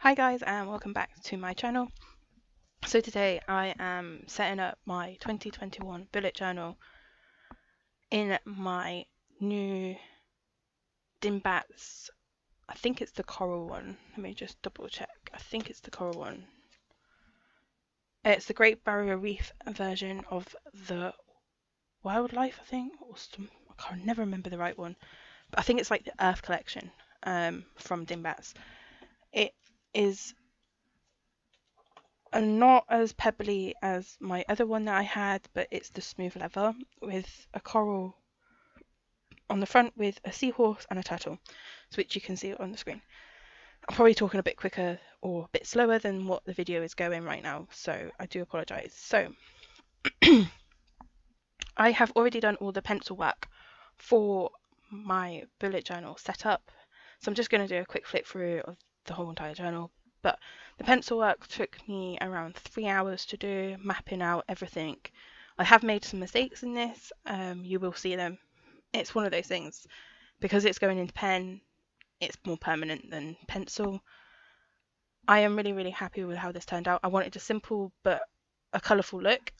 Hi guys and welcome back to my channel. So today I am setting up my 2021 bullet journal in my new Dingbats. I think it's the coral one. Let me just double check. I think it's the coral one. It's the Great Barrier Reef version of the wildlife, I think, or some, I can never remember the right one. But I think it's like the Earth collection from Dingbats. It is not as pebbly as my other one that I had, but it's the smooth leather with a coral on the front with a seahorse and a turtle, which you can see on the screen. I'm probably talking a bit quicker or a bit slower than what the video is going right now, so I do apologise. So I have already done all the pencil work for my bullet journal set up, so I'm just going to do a quick flip through of the whole entire journal. But the pencil work took me around 3 hours to do, mapping out everything. I have made some mistakes in this, you will see them. It's one of those things, because it's going into pen, it's more permanent than pencil. I am really happy with how this turned out. I wanted a simple but a colourful look.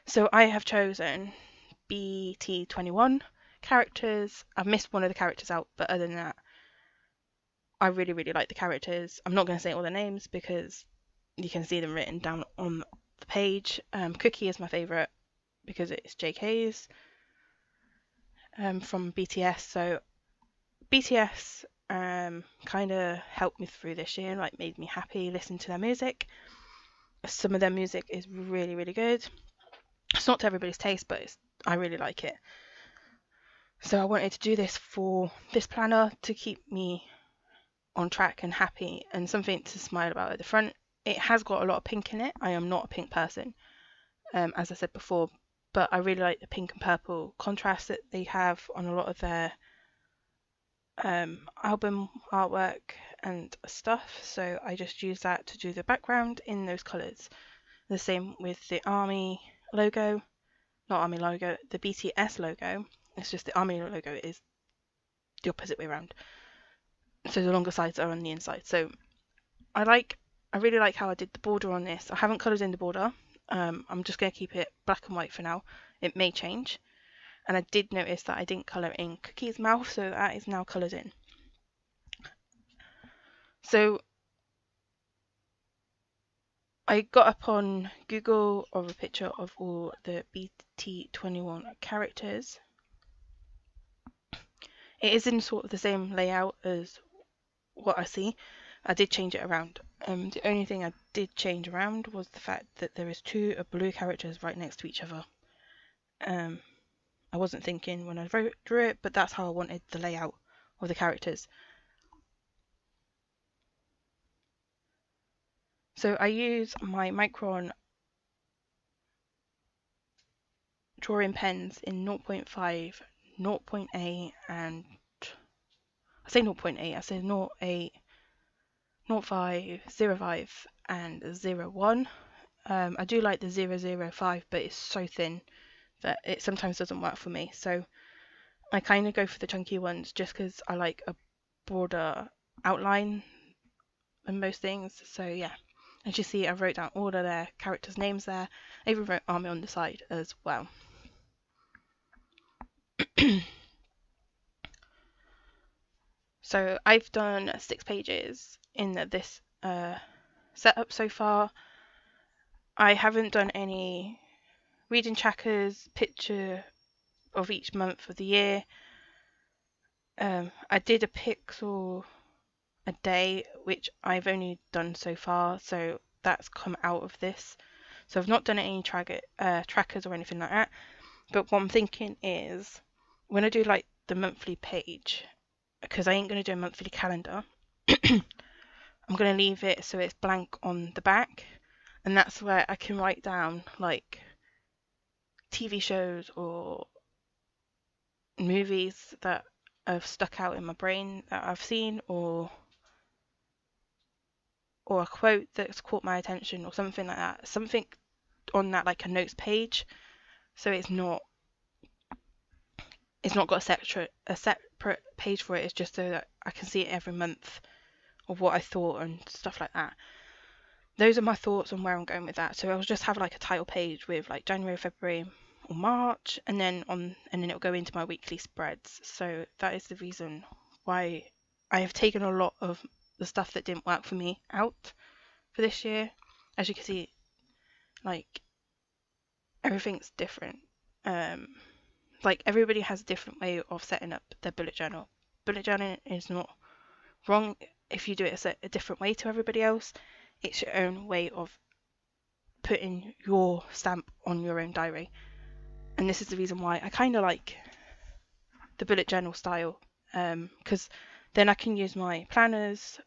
So I have chosen BT21 characters. I've missed one of the characters out, but other than that, I really like the characters. I'm not going to say all the names because you can see them written down on the page. Kikki is my favourite because it's JK's from BTS. So BTS kind of helped me through this year, like made me happy, listen to their music. Some of their music is really good. It's not to everybody's taste, but I really like it. So I wanted to do this for this planner to keep me on track and happy and something to smile about at the front. It has got a lot of pink in it. I am not a pink person, as I said before, but I really like the pink and purple contrast that they have on a lot of their album artwork and stuff. So I just use that to do the background in those colours. The same with the army logo, not army logo, the BTS logo. It's just the army logo is the opposite way around. So the longer sides are on the inside. So I really like how I did the border on this. I haven't coloured in the border. I'm just going to keep it black and white for now. It may change. And I did notice that I didn't colour in Kikki's mouth, so that is now coloured in. So I got up on Google of a picture of all the BT21 characters. It is in sort of the same layout as what I see. I did change it around. The only thing I did change around was the fact that there is two blue characters right next to each other. I wasn't thinking when I drew it, but that's how I wanted the layout of the characters. So I use my Mircon drawing pens in 0.5, 0.8 and I say 0.8, I say 0.8, 0.5, 0.5 and 0.1. I do like the 0.05, but it's so thin that it sometimes doesn't work for me. So I kind of go for the chunky ones just because I like a broader outline than most things. So yeah, as you see, I wrote down all of their characters' names there. I even wrote army on the side as well. So I've done 6 pages in this setup so far. I haven't done any reading trackers, picture of each month of the year. I did a pixel a day, which I've only done so far, so that's come out of this. So I've not done any trackers or anything like that. But what I'm thinking is, when I do like the monthly page, because I ain't going to do a monthly calendar, I'm going to leave it so it's blank on the back, and that's where I can write down like TV shows or movies that have stuck out in my brain that I've seen, or a quote that's caught my attention or something like that. Something on that, like a notes page, so it's not got a separate page for it. It's just so that I can see it every month of what I thought and stuff like that. Those are my thoughts on where I'm going with that. So I'll just have like a title page with like January, February, or March, and then it'll go into my weekly spreads. So that is the reason why I have taken a lot of the stuff that didn't work for me out for this year. As you can see, like everything's different. Like everybody has a different way of setting up their bullet journal. Bullet journaling is not wrong if you do it a different way to everybody else. It's your own way of putting your stamp on your own diary. And this is the reason why I kind of like the bullet journal style, because then I can use my planners,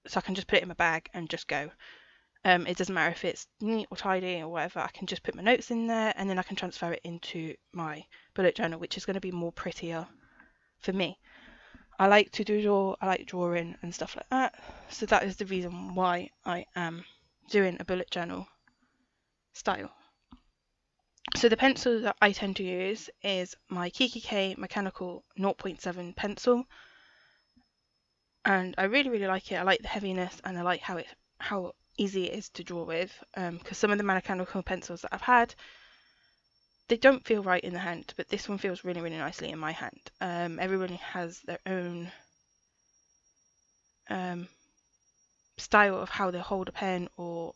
so I can just put it in my bag and just go. It doesn't matter if it's neat or tidy or whatever, I can just put my notes in there and then I can transfer it into my bullet journal, which is going to be more prettier for me. I like drawing and stuff like that, so that is the reason why I am doing a bullet journal style. So the pencil that I tend to use is my Kikki mechanical 0.7 pencil, and I really like it. I like the heaviness and I like how easy it is to draw with, because some of the mechanical pencils that I've had, they don't feel right in the hand, but this one feels really nicely in my hand. Everybody has their own style of how they hold a pen or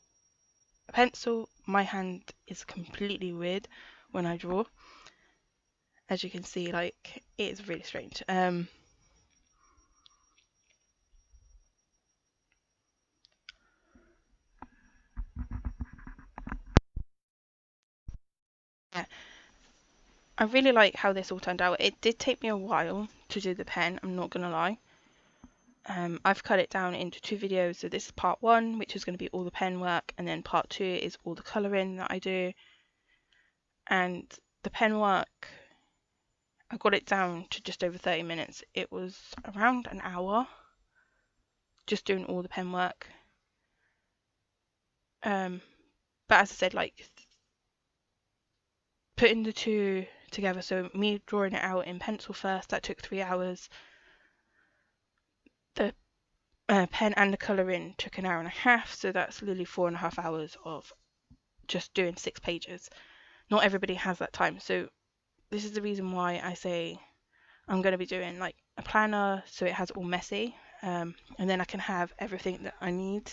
a pencil. My hand is completely weird when I draw. As you can see, like, it is really strange. Yeah, I really like how this all turned out. It did take me a while to do the pen, I'm not gonna lie. I've cut it down into 2 videos, so this is part 1, which is going to be all the pen work, and then part 2 is all the colouring that I do. And the pen work, I got it down to just over 30 minutes. It was around an hour just doing all the pen work. But as I said, like, putting the 2 together, so me drawing it out in pencil first, that took 3 hours. The pen and the colouring took an hour and a half, so that's literally 4.5 hours of just doing 6 pages. Not everybody has that time, so this is the reason why I say I'm going to be doing like a planner, so it has all messy, and then I can have everything that I need,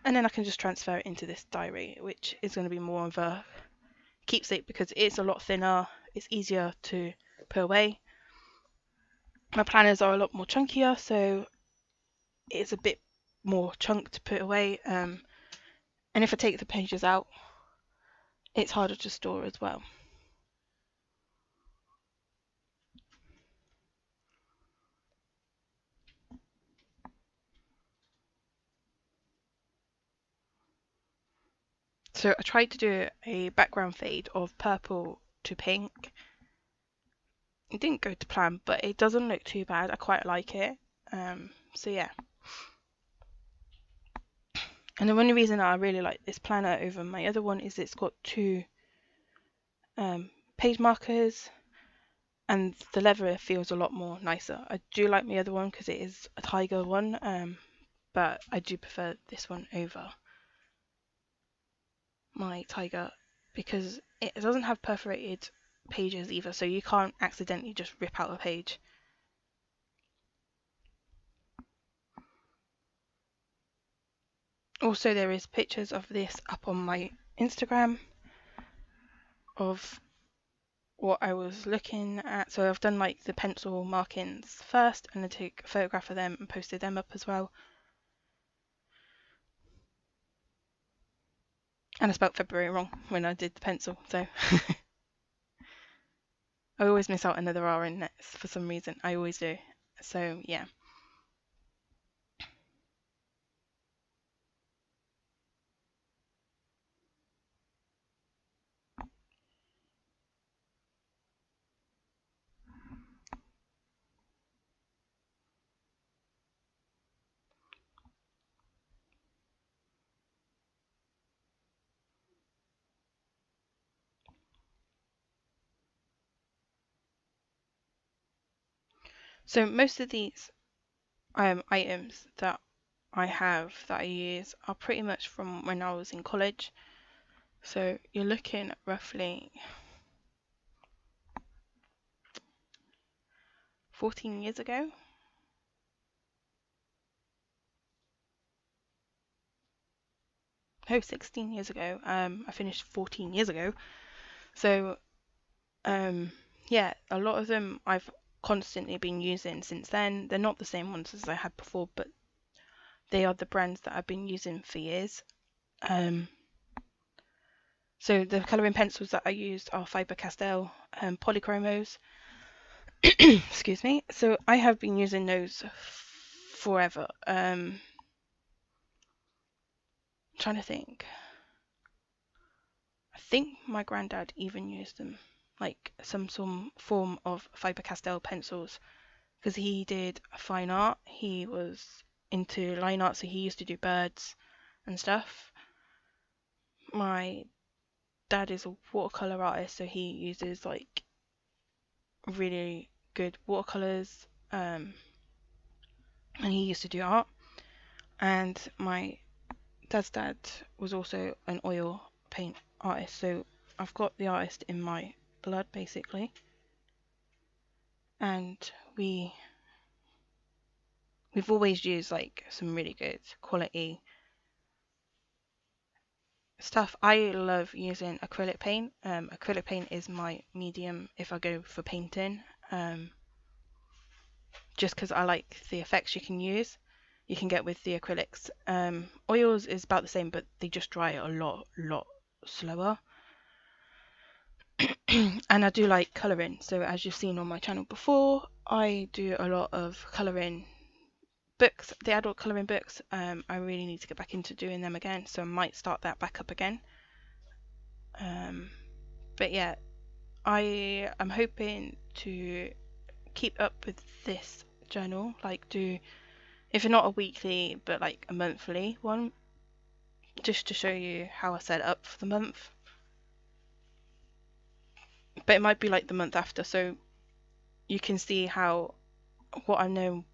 and then I can just transfer it into this diary, which is going to be more of a keepsake because it's a lot thinner, it's easier to put away. My planners are a lot more chunkier, so it's a bit more chunk to put away, and if I take the pages out, it's harder to store as well. So I tried to do a background fade of purple to pink. It didn't go to plan, but it doesn't look too bad. I quite like it. So yeah. And the only reason I really like this planner over my other one is it's got 2 page markers, and the leather feels a lot more nicer. I do like my other one because it is a tiger one, but I do prefer this one over my tiger because it doesn't have perforated pages either, so you can't accidentally just rip out a page. Also, there is pictures of this up on my Instagram of what I was looking at. So I've done like the pencil markings first and then took a photograph of them and posted them up as well. And I spelled February wrong when I did the pencil, so I always miss out another R in it for some reason. I always do. So yeah. So most of these items that I have that I use are pretty much from when I was in college. So you're looking at roughly 14 years ago. No, 16 years ago. I finished 14 years ago. So, yeah, a lot of them I've constantly been using since then. They're not the same ones as I had before, but they are the brands that I've been using for years. So the colouring pencils that I used are Faber Castell, Polychromos. Excuse me. So I have been using those forever. Trying to think. I think my granddad even used them, like some form of Faber Castell pencils, because he did fine art. He was into line art, so he used to do birds and stuff. My dad is a watercolor artist, so he uses like really good watercolors, and he used to do art. And my dad's dad was also an oil paint artist, so I've got the artist in my blood basically. And we've always used like some really good quality stuff. I love using acrylic paint. Acrylic paint is my medium if I go for painting, just because I like the effects you can get with the acrylics. Oils is about the same, but they just dry a lot slower. And I do like colouring, so as you've seen on my channel before, I do a lot of colouring books, the adult colouring books. I really need to get back into doing them again, so I might start that back up again. But yeah, I am hoping to keep up with this journal, like do, if not a weekly, but like a monthly one, just to show you how I set it up for the month. But it might be like the month after, so you can see what I know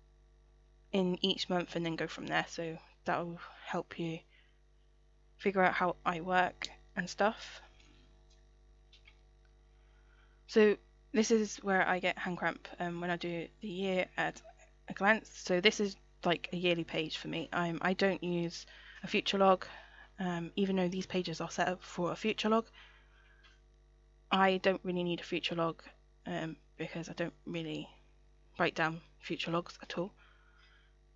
in each month and then go from there. So that will help you figure out how I work and stuff. So this is where I get hand cramp when I do the year at a glance. So this is like a yearly page for me. I don't use a future log, even though these pages are set up for a future log. I don't really need a future log because I don't really write down future logs at all.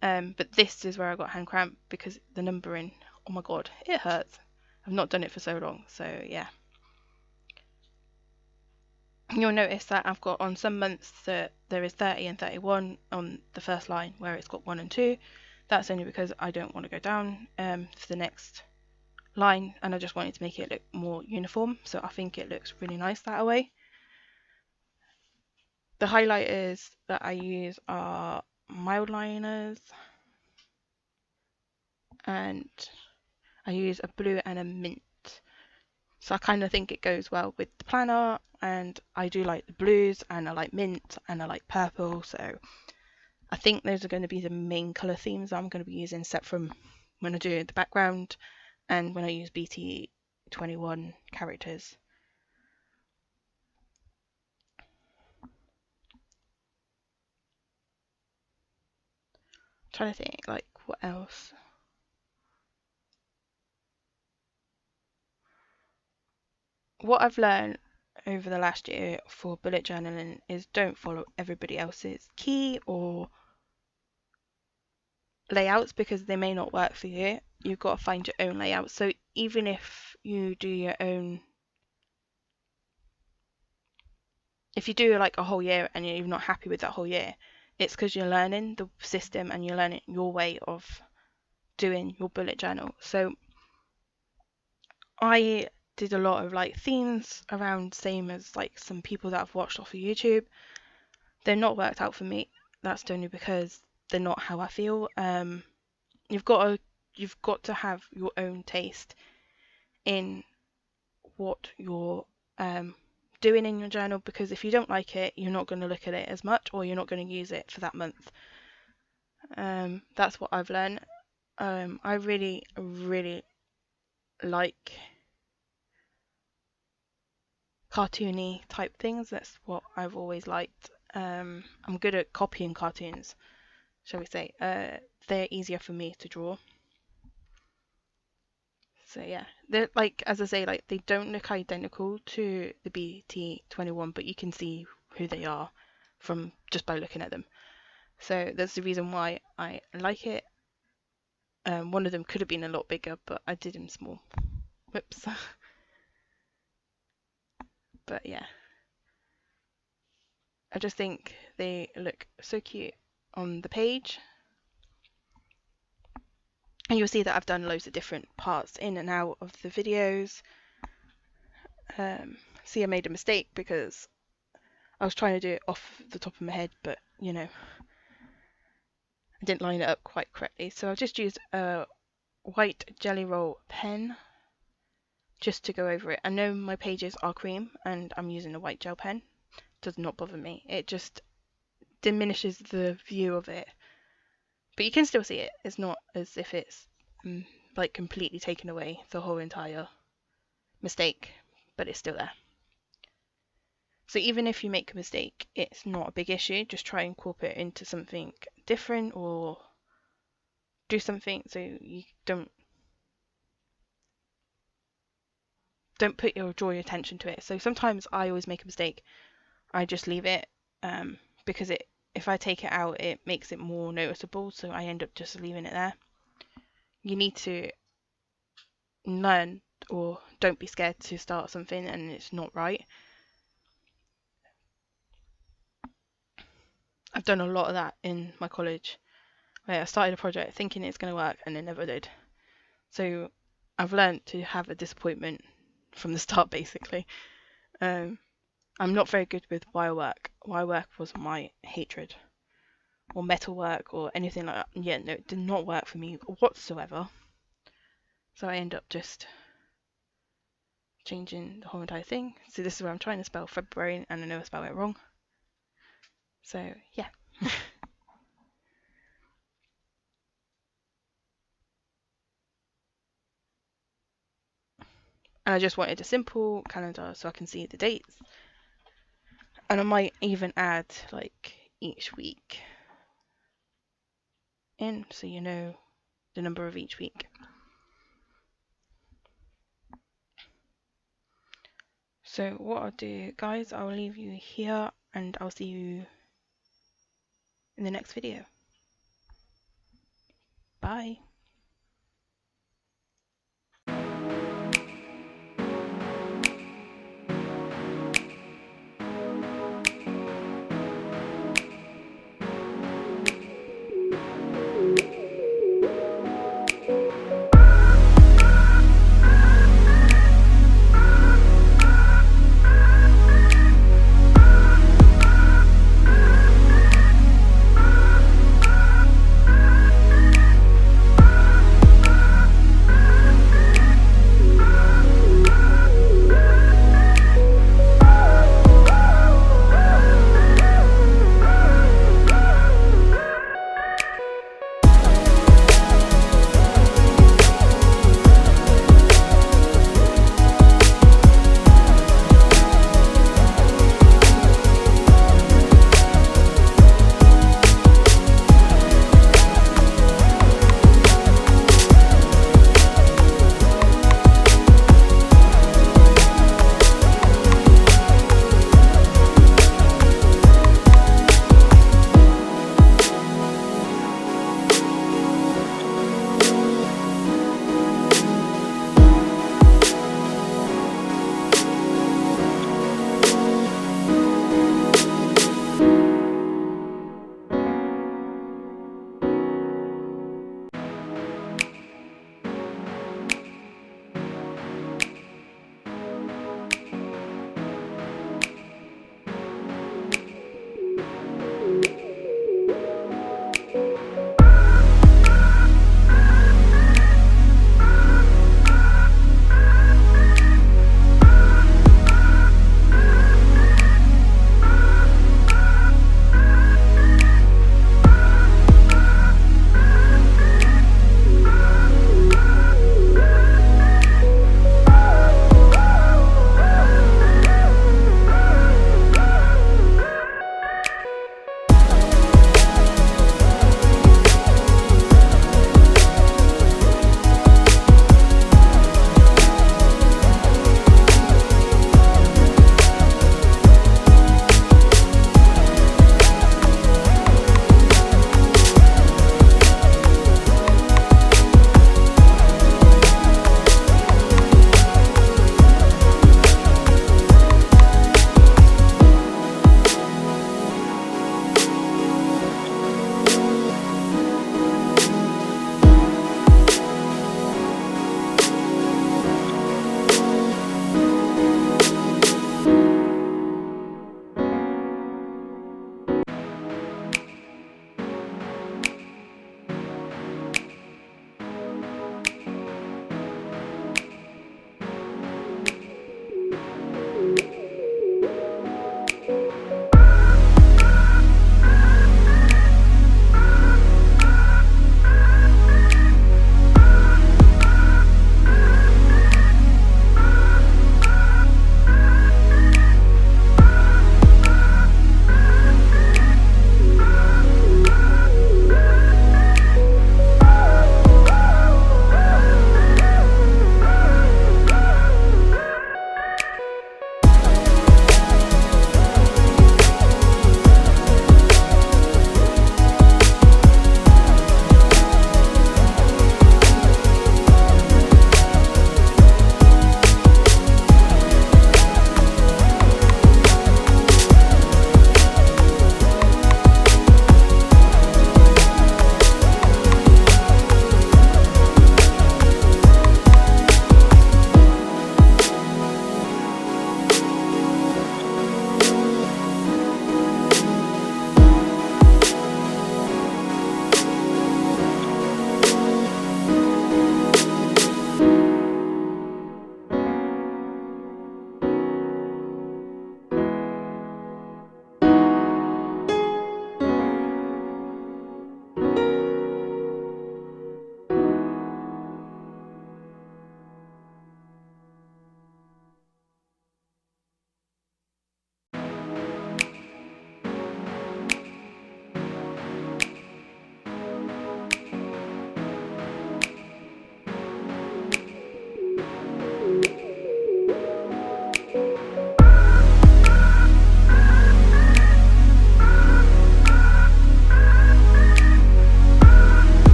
But this is where I got hand cramp because the numbering, oh my god, it hurts. I've not done it for so long, so yeah. You'll notice that I've got on some months that there is 30 and 31 on the first line where it's got 1 and 2. That's only because I don't want to go down for the next line, and I just wanted to make it look more uniform, so I think it looks really nice that way. The highlighters that I use are Mildliners, and I use a blue and a mint. So I kind of think it goes well with the planner, and I do like the blues, and I like mint, and I like purple, so I think those are going to be the main colour themes I'm going to be using, except from when I do the background and when I use BT21 characters. I'm trying to think, like, what else? What I've learned over the last year for bullet journaling is don't follow everybody else's key or layouts because they may not work for you. You've got to find your own layout. So even if you do your own, if you do like a whole year and you're not happy with that whole year, it's because you're learning the system and you're learning your way of doing your bullet journal. So I did a lot of like themes around, same as like some people that I've watched off of YouTube. They're not worked out for me. That's only because they're not how I feel. You've got to have your own taste in what you're doing in your journal, because if you don't like it, you're not going to look at it as much, or you're not going to use it for that month. That's what I've learned. I really like cartoony type things. That's what I've always liked. I'm good at copying cartoons, shall we say. They're easier for me to draw. So yeah, they're like, as I say, like they don't look identical to the BT21, but you can see who they are from just by looking at them. So that's the reason why I like it. One of them could have been a lot bigger, but I did him small. Whoops. But yeah, I just think they look so cute on the page. And you'll see that I've done loads of different parts in and out of the videos. See, I made a mistake because I was trying to do it off the top of my head, but you know, I didn't line it up quite correctly. So I've just used a white jelly roll pen just to go over it. I know my pages are cream and I'm using a white gel pen. It does not bother me. It just diminishes the view of it. But you can still see it. It's not as if it's like completely taken away the whole entire mistake, but it's still there. So even if you make a mistake, it's not a big issue. Just try and incorporate it into something different or do something so you don't draw your attention to it. So sometimes I always make a mistake. I just leave it because if I take it out, it makes it more noticeable. So I end up just leaving it there. You need to learn, or don't be scared to start something and it's not right. I've done a lot of that in my college, where I started a project thinking it's going to work and it never did. So I've learned to have a disappointment from the start, basically. I'm not very good with wire work. Wire work was my hatred. Or metal work or anything like that. Yeah, no, it did not work for me whatsoever. So I end up just changing the whole entire thing. So this is where I'm trying to spell February and I know I spelled it wrong. So yeah. And I just wanted a simple calendar so I can see the dates. And I might even add like each week in so you know the number of each week. So what I'll do, guys, I'll leave you here and I'll see you in the next video. Bye.